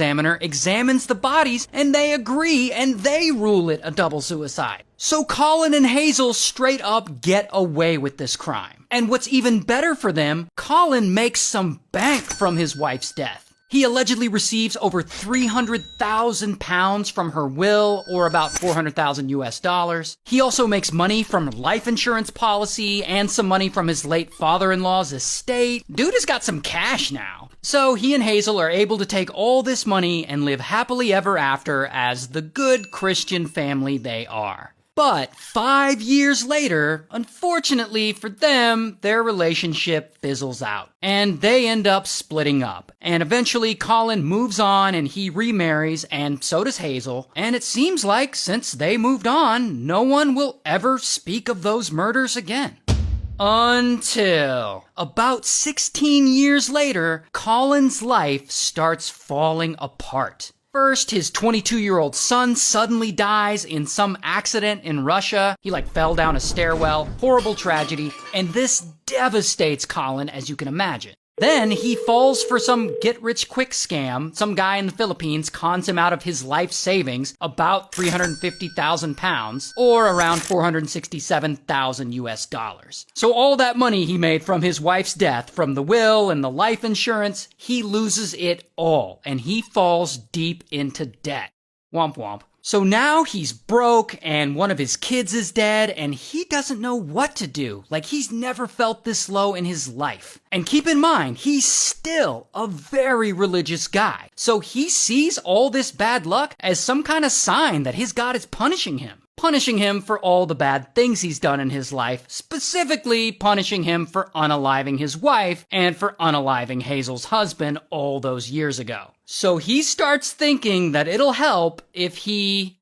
examiner examines the bodies and they agree and they rule it a double suicide. So Colin and Hazel straight up get away with this crime. And what's even better for them, Colin makes some bank from his wife's death. He allegedly receives over 300,000 pounds from her will, or about 400,000 US dollars. He also makes money from life insurance policy and some money from his late father-in-law's estate. Dude has got some cash now. So he and Hazel are able to take all this money and live happily ever after as the good Christian family they are. But 5 years later, unfortunately for them, their relationship fizzles out. And they end up splitting up. And eventually Colin moves on and he remarries, and so does Hazel. And it seems like since they moved on, no one will ever speak of those murders again. Until about 16 years later, Colin's life starts falling apart. First, his 22-year-old son suddenly dies in some accident in Russia. He fell down a stairwell. Horrible tragedy. And this devastates Colin, as you can imagine. Then he falls for some get-rich-quick scam. Some guy in the Philippines cons him out of his life savings, about 350,000 pounds, or around 467,000 US dollars. So all that money he made from his wife's death, from the will and the life insurance, he loses it all, and he falls deep into debt. Womp womp. So now he's broke, and one of his kids is dead, and he doesn't know what to do. He's never felt this low in his life. And keep in mind, he's still a very religious guy. So he sees all this bad luck as some kind of sign that his God is punishing him. Punishing him for all the bad things he's done in his life, specifically punishing him for unaliving his wife and for unaliving Hazel's husband all those years ago. So he starts thinking that it'll help if he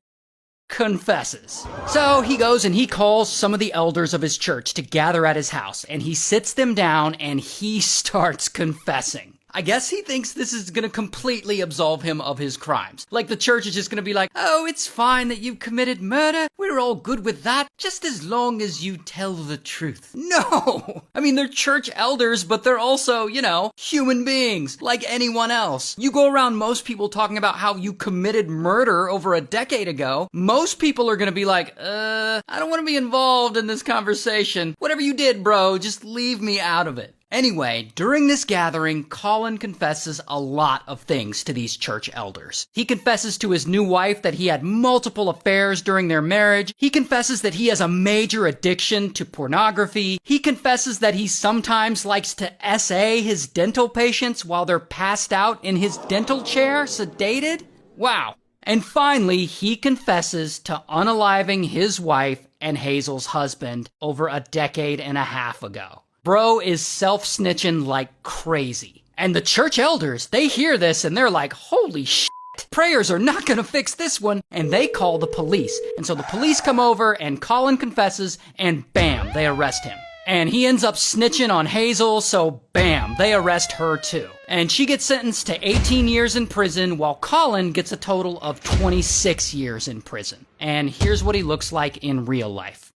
confesses. So he goes and he calls some of the elders of his church to gather at his house, and he sits them down and he starts confessing. I guess he thinks this is going to completely absolve him of his crimes. The church is just going to be like, oh, it's fine that you've committed murder. We're all good with that, just as long as you tell the truth. No! I mean, they're church elders, but they're also, human beings, like anyone else. You go around most people talking about how you committed murder over a decade ago. Most people are going to be like, I don't want to be involved in this conversation. Whatever you did, bro, just leave me out of it. Anyway, during this gathering, Colin confesses a lot of things to these church elders. He confesses to his new wife that he had multiple affairs during their marriage. He confesses that he has a major addiction to pornography. He confesses that he sometimes likes to SA his dental patients while they're passed out in his dental chair, sedated. Wow. And finally, he confesses to unaliving his wife and Hazel's husband over a decade and a half ago. Bro is self-snitching like crazy. And the church elders, they hear this and they're like, holy shit, prayers are not gonna fix this one. And they call the police. And so the police come over and Colin confesses and bam, they arrest him. And he ends up snitching on Hazel, so bam, they arrest her too. And she gets sentenced to 18 years in prison while Colin gets a total of 26 years in prison. And here's what he looks like in real life.